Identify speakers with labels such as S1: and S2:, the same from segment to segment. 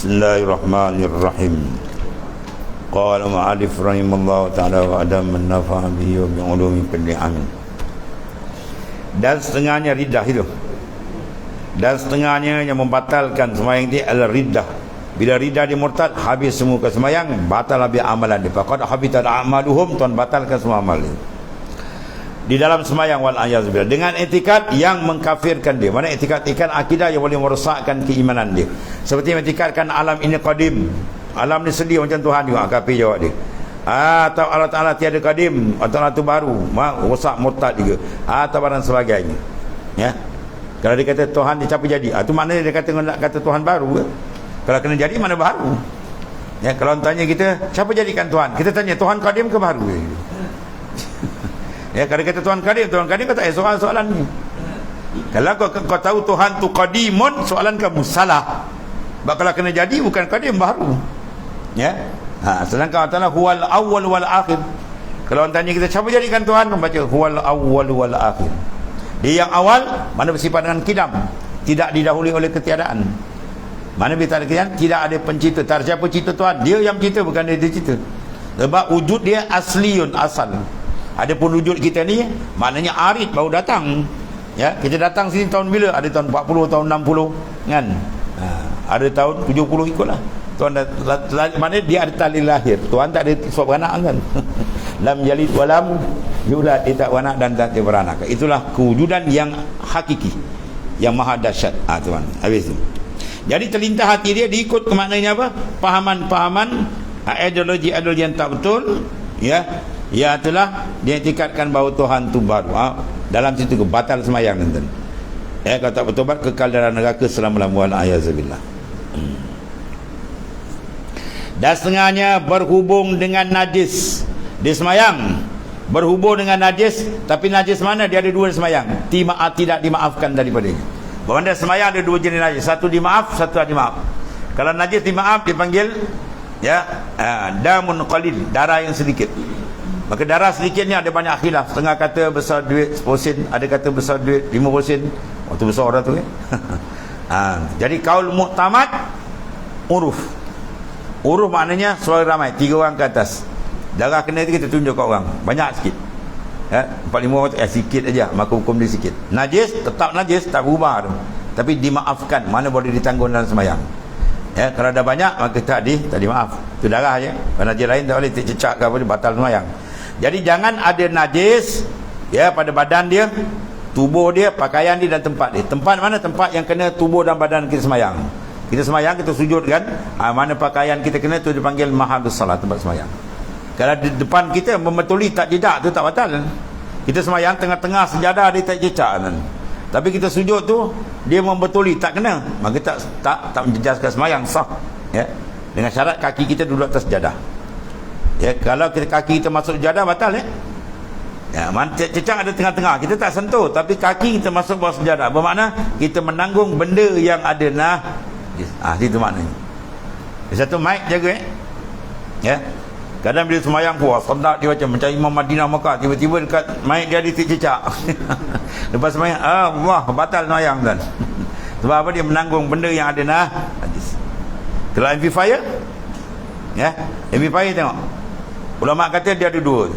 S1: Bismillahirrahmanirrahim. Qala ma'alif rahimallahu ta'ala wa adam man nafa'a bihi wa bi'ulumi kulli amin. Dan setengahnya riddah itu, dan setengahnya yang membatalkan sembahyang dia adalah riddah. Bila riddah dia murtad, habis semua kesembahyang, batal habis amalan dia. Faqad habitat a'maluhum, Tuhan batalkan semua amal dia di dalam sembahyang, wal ayazubillah, dengan etikad yang mengkafirkan dia. Mana etikad akidah yang boleh merosakkan keimanan dia, seperti etikadkan alam ini qadim, alam ni sedia macam Tuhan juga, kafir jawab dia. Atau Allah Ta'ala tiada qadim, atau Allah tu baru, rosak murtad juga, atau barang sebagainya. Ya, kalau dia kata Tuhan dia siapa jadi, itu maknanya dia kata Tuhan baru. Kalau kena jadi mana baru. Ya, kalau tanya kita siapa jadikan Tuhan, kita tanya Tuhan qadim ke baru. Ya, kalau kata Tuhan qadim kau tak ada soalan ni. Kalau kau tahu Tuhan tu qadimun, soalan kamu salah. Sebab kalau kena jadi bukan qadim, baru. Ya. Sedangkan Allah Ta'ala huwal awwal wal akhir. Kalau orang tanya kita siapa jadikan Tuhan, membaca huwal awwal wal akhir. Dia yang awal, mana bersifat dengan kidam, tidak didahului oleh ketiadaan. Mana bila tak ada ketiadaan, tidak ada pencipta. Tak siapa cipta Tuhan, dia yang mencipta, bukan dia cipta. Sebab wujud dia asliun, asal. Adapun wujud kita ni maknanya arid, baru datang. Ya, kita datang sini tahun bila? Ada tahun 40, tahun 60 kan. Ada tahun 70 ikutlah. Tuhan maknanya dia ada tali lahir. Tuhan tak ada sebab beranak kan. Lam yalid walam yulad, dia tak beranak dan tak beranak. Itulah kewujudan yang hakiki, yang maha dahsyat. Tuhan. Habis tu. Jadi terlintas hati dia, diikut ke maknanya apa? Pahaman-pahaman, ideologi yang tak betul, ya. Ya, itulah dia etikadkan bahawa Tuhan tu baru. Dalam situ ke batal sembahyang nanti. Ya, kalau tak bertobat kekal dalam neraka selama-lamanya, ayazubillah. Dan setengahnya berhubung dengan najis dia sembahyang, berhubung dengan najis, tapi najis mana? Dia ada dua sembahyang, tidak dimaafkan daripadanya. Bahawa sembahyang ada dua jenis najis, satu dimaaf, satu tak dimaaf. Kalau najis dimaaf dipanggil ya damun qalil, darah yang sedikit. Maka darah sedikit ni ada banyak khilaf. Setengah kata besar duit 10%, ada kata besar duit 5%. Waktu besar orang tu jadi kaul muktamad uruf. Uruf maknanya suara ramai, 3 orang ke atas. Darah kena itu kita tunjuk kat orang, banyak sikit. Ya, 4-5 orang sikit aja, maka hukum dia sikit. Najis tetap najis, tak berubah tu. Tapi dimaafkan, mana boleh ditanggung dalam sembahyang. Ya, kalau dah banyak maka tak dimaaf. Itu darah je. Kalau najis lain tak boleh cecak ke apa, dia batal sembahyang. Jadi jangan ada najis ya pada badan dia, tubuh dia, pakaian dia dan tempat dia. Tempat mana? Tempat yang kena tubuh dan badan kita sembahyang. Kita sembahyang, kita sujud kan, mana pakaian kita kena tu dipanggil mahallus salat, tempat sembahyang. Kalau di depan kita membetuli tak jejak, tu tak batal. Kita sembahyang tengah-tengah sejadah dia tak jejak kan. Tapi kita sujud tu dia membetuli tak kena, maka tak menjejaskan sembahyang sah. Ya. Dengan syarat kaki kita duduk atas sejadah. Ya, kalau kaki kita masuk sejadah batal ya. Ya, cecak ada tengah-tengah, kita tak sentuh, tapi kaki kita masuk bawah sejadah, bermakna kita menanggung benda yang ada itu maknanya. Satu mic jaga ya. Kadang bila sembahyang puas, sedap dia macam Imam Madinah Makkah, tiba-tiba dekat mic dia cecak. Lepas sembahyang, Allah batal sembahyang kan. Sebab apa? Dia menanggung benda yang ada najis. Kalau amplifier ya, amplifier tengok. Ulama kata dia ada dua.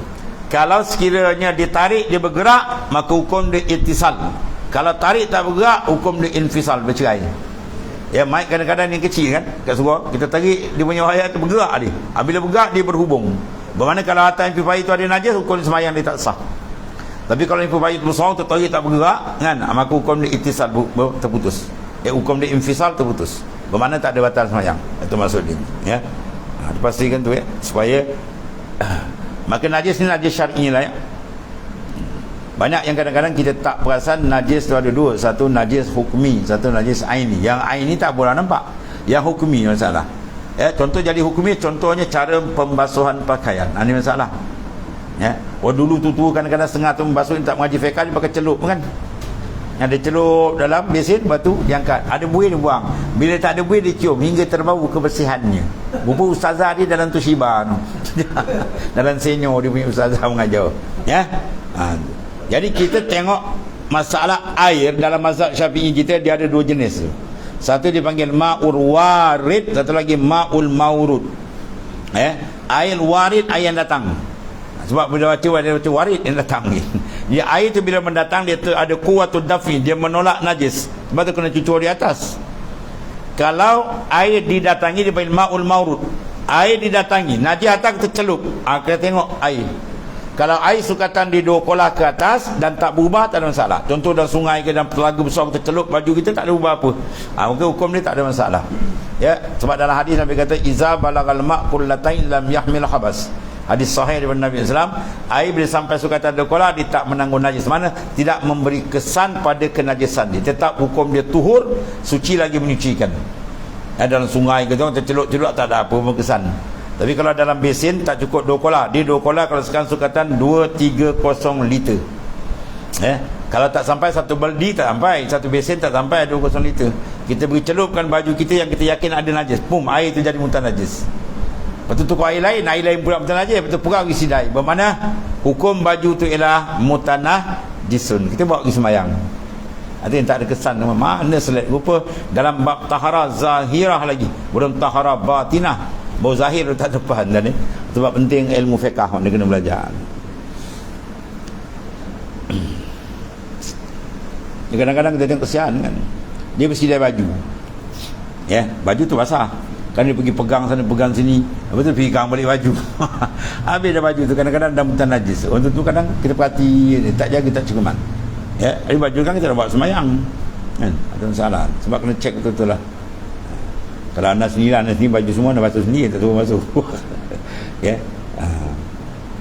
S1: Kalau sekiranya ditarik dia bergerak, maka hukum dia ittisal. Kalau tarik tak bergerak, hukum dia infisal, bercerai. Ya, mic kadang-kadang yang kecil kan, kat surau kita tarik dia punya wayar tu bergerak dia. Bila bergerak dia berhubung. Bermakna kalau atas amplifier itu ada najis, hukum sembahyang dia tak sah. Tapi kalau amplifier itu besar, tertarik tak bergerak kan, maka hukum dia ittisal, terputus. Hukum dia infisal, terputus. Bermakna tak ada batal sembahyang. Itu maksud dia. Ya. Dipastikan tu ya, supaya maka najis ni najis syar'i lah ya. Banyak yang kadang-kadang kita tak perasan najis tu ada dua, satu najis hukmi, satu najis aini. Yang aini tak boleh nampak, yang hukmi masalah. Ya, contoh jadi hukmi, contohnya cara pembasuhan pakaian. Ini masalah. Ya, dulu tu kadang-kadang setengah tu membasuh tak mengaji fiqh, dia pakai celup kan. Ada celup dalam besin, batu diangkat, ada buih dia buang. Bila tak ada buih dia cium hingga terbau kebersihannya. Rupa ustazah dia dalam Toshiba tu. Dalam senior dia punya ustazah mengajar. Ya. Jadi kita tengok masalah air dalam mazhab Syafi'i kita, dia ada dua jenis. Satu dipanggil ma'ul warid, satu lagi ma'ul maurud. Air warid, air yang datang. Sebab bila baca warid yang datang ni. Ya, air tu bila mendatang dia tu ada kuwatul dafi, dia menolak najis. Sebab tu kena cucur di atas. Kalau air didatangi dipanggil ma'ul maurud. Air didatangi, najis datang tercelup. Kita tengok air. Kalau air sukatan di 2 kolah ke atas dan tak berubah, tak ada masalah. Contoh dalam sungai ke dalam telaga besar tercelup, baju kita tak ada ubah apa. Maka hukum dia tak ada masalah. Ya, sebab dalam hadis Nabi kata iza balagal ma' kullatain lam yahmil habas. Hadis sahih daripada Nabi Islam, air bila sampai sukatan 2 kolah dia tak menanggung najis. Mana tidak memberi kesan pada kenajisan dia. Tetap hukum dia tuhur, suci lagi menyucikan. Dalam sungai ke tercelup-celup tak ada apa kesan. Tapi kalau dalam besin tak cukup 2 kolah. Dia 2 kolah kalau sekarang sukatan 230 liter. Kalau tak sampai 1 baldi tak sampai, 1 besin tak sampai 20 liter. Kita beri celupkan baju kita yang kita yakin ada najis. Pum, air tu jadi mutan najis. Lepas tu tukar air lain pula mutan najis. Lepas tu pura isi dai. Bermakna hukum baju tu ialah mutanah jisun. Kita bawa pergi semayang. Ada yang tak ada kesan. Mana selit rupa dalam bab tahara zahirah lagi. Belum tahara batinah. Bau zahir tak depan dah ni. Sebab penting ilmu fiqah dia kena belajar. Kadang-kadang kita tengok kesian kan. Dia bersidai baju. Baju tu basah. Kan dia pergi pegang sana pegang sini. Lepas tu pegang balik baju. Habis dah baju tu kadang-kadang dah mutan najis. Untuk tu kadang kita perhati, tak jaga, tak cermat. Ini baju kan kita dah buat semayang. Kan? Ada masalah. Sebab kena cek betul-betul lah. Kalau anda sendiri baju semua anda basuh sendiri, tak tahu basuh.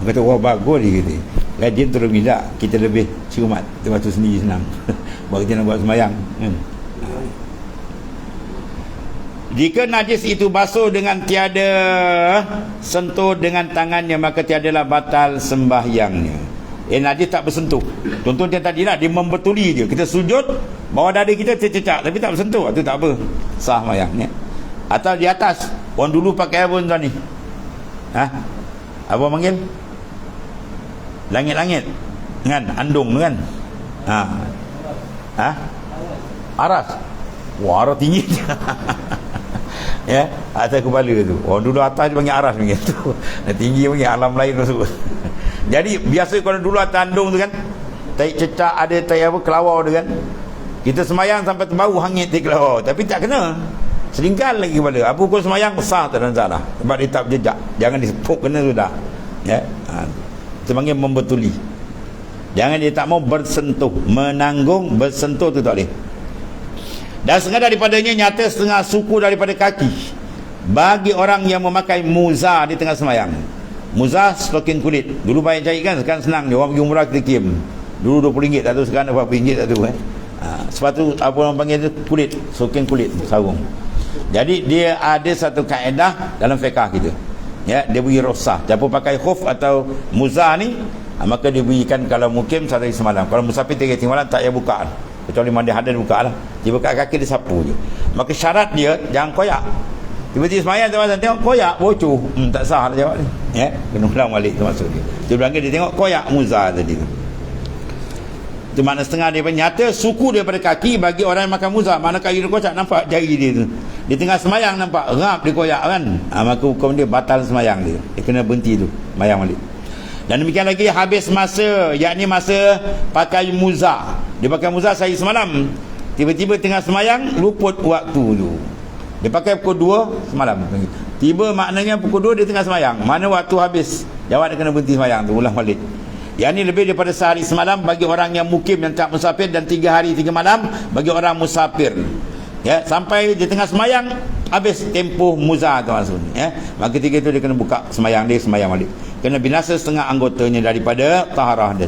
S1: Kata wah bagus dia kata. Rajin turun minyak, kita lebih cermat, kita basuh sendiri senang. Bahawa kita nak buat semayang. Jika najis itu basuh dengan tiada sentuh dengan tangannya, maka tiadalah batal sembahyangnya. Najis tak bersentuh. Contoh yang tadi lah, dia membetuli je. Kita sujud, bawah dada kita tercecak, tapi tak bersentuh. Itu tak apa, sah sembahyangnya. Atau di atas, orang dulu pakai apa tuan ni? Apa panggil? Langit-langit kan, andung tu kan. Aras. Wah, aras tinggi. Atas kepala tu. Orang dulu atas dia panggil aras macam tu. Tinggi panggil alam lain masuk. Jadi biasa kalau dulu atas andung tu kan, tai cecak ada, tai apa kelawar tu kan. Kita semayang sampai terbau hangit di kelawar, tapi tak kena. Selingkal lagi kepala. Apa hukum semayang sah, tak ada masalah. Sebab dia tak berjejak. Jangan disepuk kena sudah. Itu panggil membetuli. Jangan dia tak mau bersentuh. Menanggung bersentuh tu tak boleh. Dan setengah daripadanya nyata setengah suku daripada kaki bagi orang yang memakai muza di tengah semayang. Muza stoking kulit. Dulu banyak cari kan, sekarang senang dia. Orang pergi umrah kita kirim. Dulu RM20 tak tahu sekarang berapa ringgit tak tahu. Sepatu apa orang panggil tu, kulit, stoking kulit, sarung. Jadi dia ada satu kaedah dalam fiqah kita. Dia beri rosah. Siapa pakai khuf atau muza ni, maka dia berikan kalau mukim sehari semalam. Kalau musafir 3 malam tak payah buka. Kecuali mandi hadas buka lah. Dia buka kaki dia sapu je. Maka syarat dia jangan koyak. Tiba-tiba semayang tuan-tuan tengok koyak bocor. Tak sah lah jawab ni. Kena ulang balik tu maksud dia. Dia bilang dia tengok koyak muza tadi tu. Itu makna setengah dia nyata suku daripada kaki bagi orang yang makan muza. Mana kaki dia kocak, nampak jari dia tu. Di tengah semayang nampak rap dia koyak kan. Maka hukum dia batal semayang dia. Dia kena berhenti tu, semayang balik. Dan demikian lagi habis masa, yakni masa pakai muza. Dia pakai muza sehari semalam. Tiba-tiba tengah semayang luput waktu tu. Dia pakai pukul 2 semalam. Tiba maknanya pukul 2 dia tengah semayang. Mana waktu habis? Jawab dia kena berhenti semayang tu, ulang balik. Yang ini lebih daripada sehari semalam bagi orang yang mukim yang tak musafir, dan 3 hari 3 malam bagi orang musafir. Sampai di tengah semayang habis tempoh muza tu maksudnya. Maka ketika itu dia kena buka semayang dia, semayang balik. Kena binasa setengah anggotanya daripada taharah dia.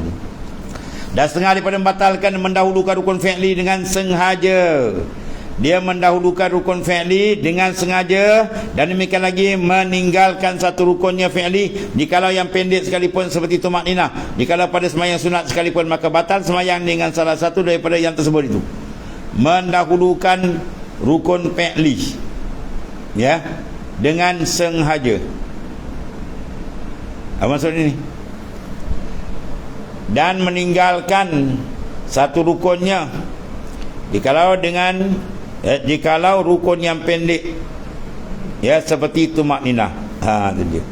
S1: Dan setengah daripada membatalkan mendahulukan rukun fi'li dengan sengaja. Dia mendahulukan rukun fi'li dengan sengaja, dan demikian lagi meninggalkan satu rukunnya fi'li jikalau yang pendek sekalipun seperti tumakninah. Jikalau pada sembahyang sunat sekalipun, maka batal sembahyang dengan salah satu daripada yang tersebut itu. Mendahulukan rukun fi'li dengan sengaja. Apa maksud ini? Dan meninggalkan satu rukunnya jikalau dengan Jikalau rukun yang pendek, ya, seperti tumak ninah, itu dia.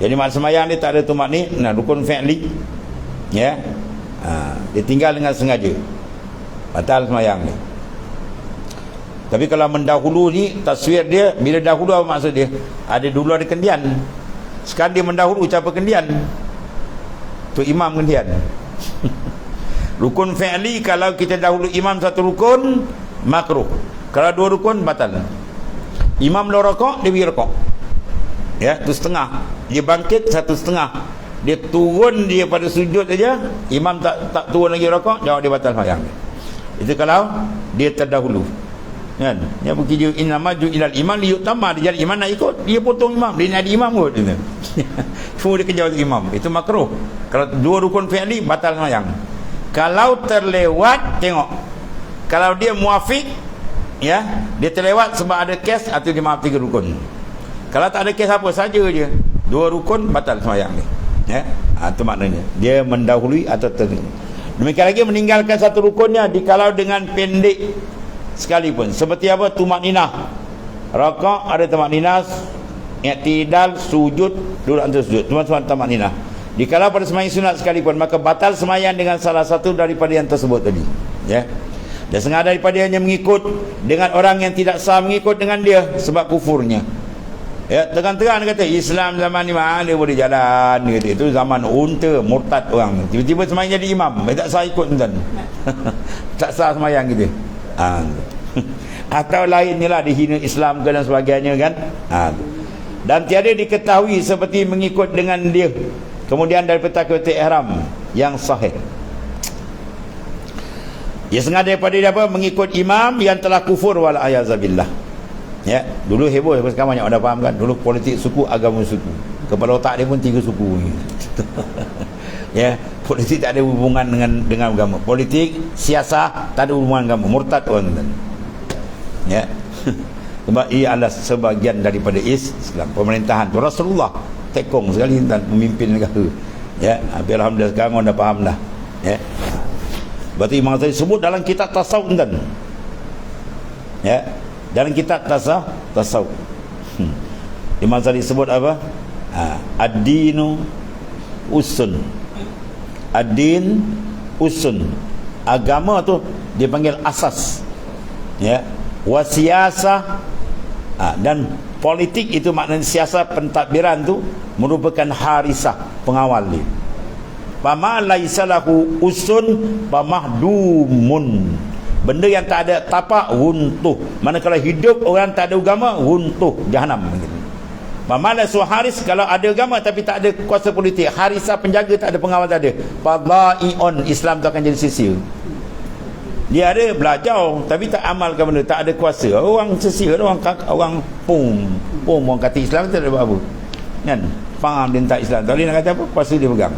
S1: Jadi mak semayang dia tak ada tumak ninah, rukun fi'li, ya, dia tinggal dengan sengaja, batal semayang dia. Tapi kalau mendahulu ni, taswir dia bila dahulu apa maksud dia? Dulu ada kendian, sekarang dia mendahulu ucapan kendian, tu imam kendian. Rukun fi'li, kalau kita dahulu imam satu rukun, makruh. Kalau dua rukun, batal. Imam 2 rakaat, dia pergi rakaat, ya, tu setengah. Dia bangkit 1/2. Dia turun dia pada sujud saja, imam tak turun lagi rakaat, jawab dia batal sembahyang. Itu kalau dia terdahulu, kan? Dia begitu, innama ju'ilal imam liyutamma, dia jadi imam nak ikut, dia potong imam, dia nak jadi imam kot gitu. Semua dia kejar imam, itu makruh. Kalau dua rukun fi'li, batal sembahyang. Kalau terlewat, tengok, kalau dia muafiq, ya, dia terlewat sebab ada kes, atau dia maaf 3 rukun. Kalau tak ada kes apa saja je, 2 rukun batal sembahyang dia, ya. Itu maknanya dia mendahului atau terdahulu. Demikian lagi meninggalkan satu rukunnya dikalau dengan pendek sekalipun. Seperti apa? Tumak ninah, rakaat ada tumak ninah, i'tidal, sujud, duduk antara sujud, tumak tumak ninah. Dikalau pada sembahyang sunat sekalipun, maka batal sembahyang dengan salah satu daripada yang tersebut tadi, ya. Dan setengah daripada hanya mengikut dengan orang yang tidak sah mengikut dengan dia sebab kufurnya. Ya, terang-terang dia kata Islam zaman ni mana boleh jalan, dia kata itu zaman unta, murtad orang. Tiba-tiba semayang jadi imam, tak sah ikut tuan. Tak sah semayang gitu. Atau lainnya lah, dihina Islam ke dan sebagainya, kan. Dan tiada diketahui seperti mengikut dengan dia. Kemudian daripada takbiratul ihram yang sahih. Ya, setengah daripada dia apa? Mengikut imam yang telah kufur wal ayazabillah. Ya, dulu heboh, sekarang banyak orang dah faham, kan. Dulu politik suku, agama suku. Kepala otak dia pun 3 suku ni. Ya, politik tak ada hubungan dengan agama. Politik, siasah tak ada hubungan agama. Murtad orang tu. Ya. Sebab ia adalah sebahagian daripada Islam, pemerintahan tu. Rasulullah tekong sekali dan memimpin negara. Ya, alhamdulillah sekarang orang dah faham dah. Ya. Berarti Imam Ghazali sebut dalam kitab tasawuf dan, ya, dalam kitab tasawuf, Imam Ghazali sebut apa? Ad-dinu usun. Ad-din usun. Agama tu dia panggil asas. Ya. Wasiyasah, dan politik itu maknanya siasat pentadbiran tu merupakan harisah, pengawal dia. Fama laisa lahu usun famahdumun. Benda yang tak ada tapak, runtuh. Manakala hidup orang tak ada agama, runtuh, jahanam. Fama laisa haris, kalau ada agama tapi tak ada kuasa politik, harisah, penjaga tak ada, pengawal tak ada, fadai'un, Islam tu akan jadi sia-sia. Dia ada belajar tapi tak amalkan benda, tak ada kuasa, orang sia-sia, orang pum orang kata Islam tak ada apa-apa, kan. Faham dia tak Islam, tak boleh nak kata apa, kuasa dia pegang.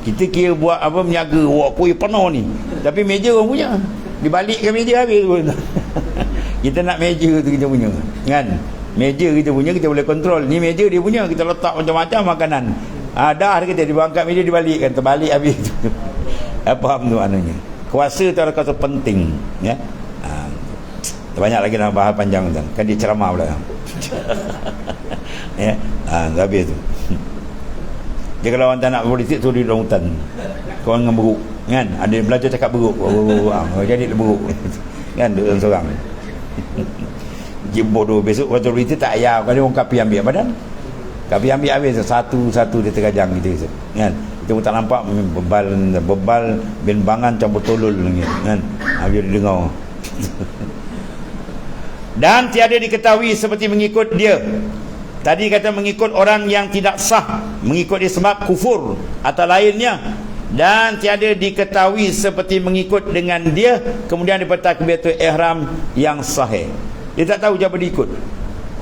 S1: Kita kira buat apa, menjaga wak kuih penuh ni, tapi meja orang punya, dibalikkan meja habis pun. Kita nak meja tu kita punya, kan. Meja kita punya, kita boleh kontrol. Ni meja dia punya, kita letak macam-macam makanan. Dah dia kata diangkat meja, dibalikkan, terbalik habis tu. Faham tu maknanya. Kuasa tu adalah kuasa penting, ya. Banyak lagi nak bahas panjang tu, kan dia ceramah pula. Ya, habis tu. Dia kalau orang tak nak politik tu di dalam hutan, kau dengan beruk, kan. Ada belajar cakap beruk, jadi beruk, kan, duduk seorang. Dia bodoh. Besok waktu politik tak payah, kalau orang kapi ambil badan, kapi ambil habis satu-satu dia terkajang gitu, kan. Kita pun tak nampak, bebal benbangan campur tolol lagi, kan. Habis dia dengar. Dan tiada diketahui seperti mengikut dia. Tadi kata mengikut orang yang tidak sah, mengikut dia sebab kufur atau lainnya. Dan tiada diketahui seperti mengikut dengan dia kemudian daripada takbiratul ihram yang sahih. Dia tak tahu siapa dia ikut.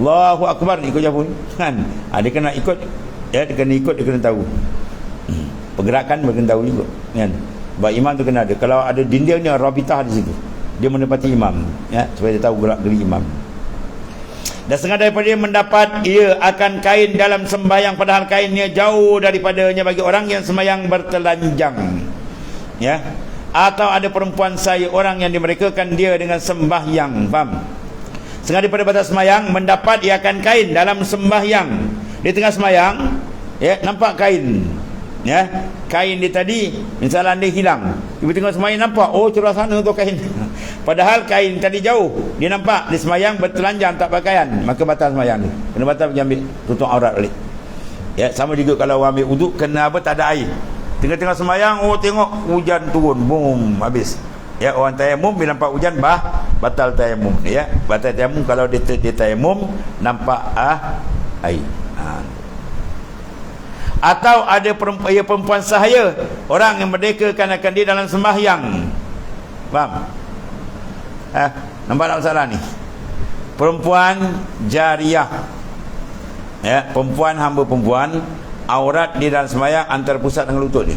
S1: Allahu Akbar, ikut siapa ni, kan. Dia kena ikut, ya, dia kena ikut, dia kena tahu. Pergerakan dia kena tahu juga, kan. Sebab imam tu kena ada. Kalau ada dindingnya rabitah di situ, dia menepati imam, ya, supaya dia tahu gerak geri imam. Dan setengah daripada dia mendapat ia akan kain dalam sembahyang, padahal kainnya jauh daripadanya bagi orang yang sembahyang bertelanjang, ya. atau ada perempuan saya orang yang dimerekakan dia dengan sembahyang, faham? Sengaja pada batas sembahyang mendapat ia akan kain dalam sembahyang. Di tengah sembahyang, ya, nampak kain, ya, kain dia tadi misalnya dia hilang, tiba-tiba sembahyang nampak, oh cerah sana tu kain. Padahal kain tadi jauh, dia nampak di sembahyang bertelanjang tak pakaian, maka batal sembahyang dia. Kena batal pergi ambil tutup aurat balik. Ya, sama juga kalau ambil wuduk kena apa, tak ada air. Tengah-tengah sembahyang, oh tengok hujan turun, boom, habis. Ya, orang tayamum bila nampak hujan batal tayamum, ya. Batal tayamum kalau dia tayamum nampak air. Atau ada perempuan sahaya orang yang merdekakan akan dia dalam sembahyang. Faham? Nampak tak masalah ni? Perempuan jariah, ya, perempuan hamba perempuan, aurat dia dalam sembahyang antara pusat dengan lutut dia.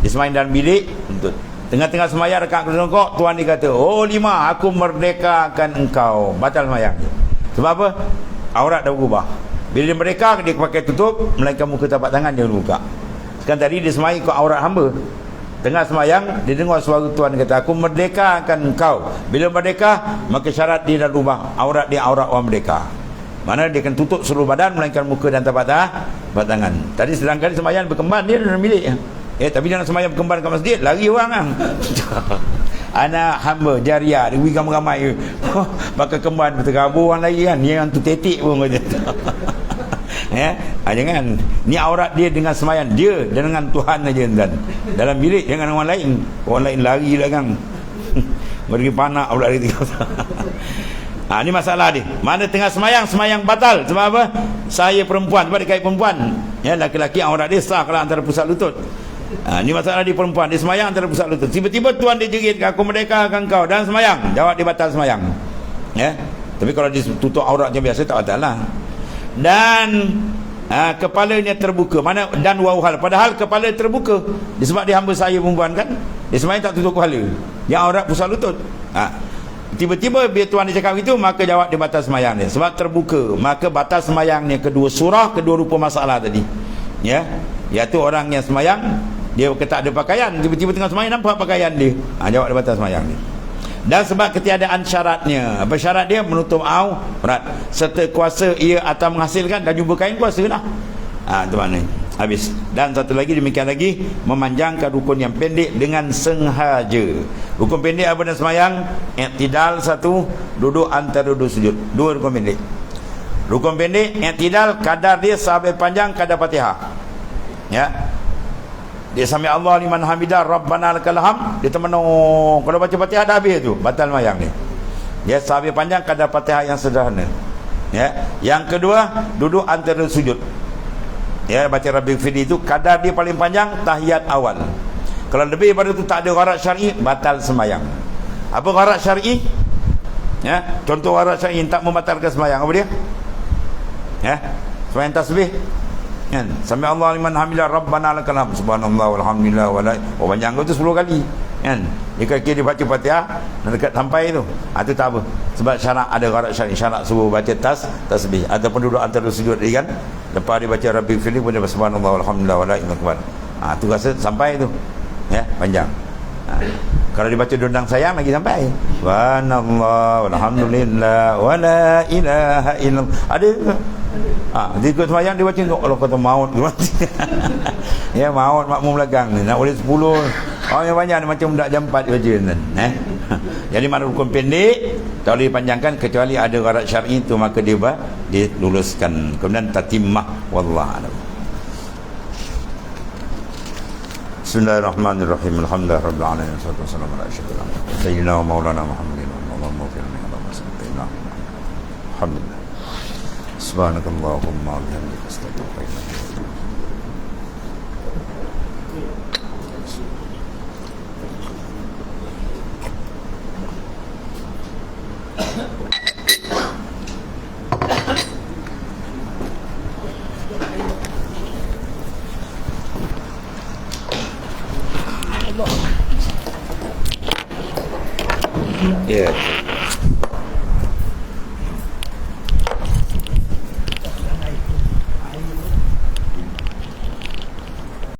S1: Dia sembahyang dalam bilik, lutut. Tengah-tengah sembahyang rakaat kedua, Tuhan dia kata, oh 5, aku merdekakan engkau. Batal sembahyang dia. Sebab apa? Aurat dah berubah. Bila dia merdeka, dia pakai tutup, melainkan muka tapak tangan dia buka. Sekarang tadi dia sembahyang ikut aurat hamba. Tengah sembahyang, dia dengar suara Tuhan kata, aku merdekakan engkau. Bila merdeka, maka syarat dia dah berubah. Aurat dia aurat orang merdeka. Mana dia akan tutup seluruh badan, melainkan muka dan tapak tangan. Tadi sedangkan sembahyang berkemban, dia dalam bilik. Tapi jangan sembahyang berkemban kat masjid, lari orang kan. Anak hamba jariah, dia pergi ramai-ramai. Bakal kemban berterabur orang lagi kan. Ni yang tu tetik pun kata. Ya, jangan. Ni aurat dia dengan sembahyang dia dengan Tuhan aja, dan dalam bilik jangan orang lain. Orang lain lari lah kan. Beri panak aurat dia. Ni masalah dia. Mana tengah sembahyang batal. Sebab apa? Saya perempuan, sebab dia kait perempuan. Ya, laki-laki aurat dia sah kalau antara pusat lutut. Ni masalah dia perempuan, dia sembahyang antara pusat lutut. Tiba-tiba Tuhan dia jerit, aku merdekakan kau dan sembahyang. Jawab dia batal sembahyang. Ya. Tapi kalau dia tutup aurat macam biasa tak batal lah. Dan kepalanya terbuka. Mana dan wauhal, padahal kepala terbuka. Disebab dia hamba saya perempuan kan. Dia sembahyang tak tutup kepala. Yang aurat pusat lutut. Tiba-tiba bila Tuhan dia cakap itu, maka jawab dia batal sembahyang dia. Sebab terbuka, maka batal sembahyangnya kedua surah, kedua rupa masalah tadi. Ya. Iaitu orang yang sembahyang, dia tak ada pakaian, tiba-tiba tengah sembahyang nampak pakaian dia. Jawab dia batal sembahyang dia. Dan sebab ketiadaan syaratnya. Apa syarat dia? Menutup aurat serta kuasa ia atau menghasilkan, dan jumpa kain kuasa lah. Itu maknanya. Habis. Dan satu lagi, demikian lagi, memanjangkan rukun yang pendek dengan sengaja. Rukun pendek apa dalam sembahyang? I'tidal satu, duduk antara dua sujud. Dua rukun pendek. Rukun pendek, i'tidal, kadar dia sampai panjang kadar Fatihah. Ya. Dia sami Allah liman hamidah Rabbana lakal hamd, dia termenung. Kalau baca Fatihah dah habis tu, batal sembahyang ni. Ya, sampai panjang kadar Fatihah yang sederhana. Ya. Yang kedua, duduk antara sujud. Ya, baca Rabbil Fidi itu kadar dia paling panjang tahiyat awal. Kalau lebih daripada itu tak ada gharat syar'i, batal sembahyang. Apa gharat syar'i? Ya, contoh gharat syar'i tak membatalkan sembahyang apa dia? Ya, sembahyang tasbih. Kan? Sami Allah liman hamidah Rabbana lakal hamd, subhanallah walhamdulillah wala. Panjang tu 10 kali. Kan? Jika dia baca Fatihah dekat sampai tu, itu tak apa. Sebab syarat ada gharat syar'i, syarat suruh baca tasbih ataupun duduk antara sujud dia kan. Lepas dia baca Rabbil Fili pun dia subhanallah walhamdulillah wala ilaha illallah. Tu rasa sampai tu. Ya, panjang. Kalau dibaca dondang sayang lagi sampai. Subhanallah walhamdulillah wala ilaha illallah. Ada dia ikut sembahyang dia baca tu, kalau kata maut ya, maut makmum belakang ni nak boleh 10 orang yang banyak macam budak jam 4 baca kan. Jadi mana rukun pendek tak boleh dipanjangkan kecuali ada gharat syar'i tu, maka dia diluluskan. Kemudian tatimmah, wallahu a'lam. Bismillahirrahmanirrahim. Alhamdulillahirabbil alamin. Wassalatu wassalamu ala asyrafil anbiya'i sayyidina wa maulana Muhammadin wa ala alihi wa Alhamdulillah. Subhanakallahumma wa bihamdika astaghfiruka wa atubu ilaik.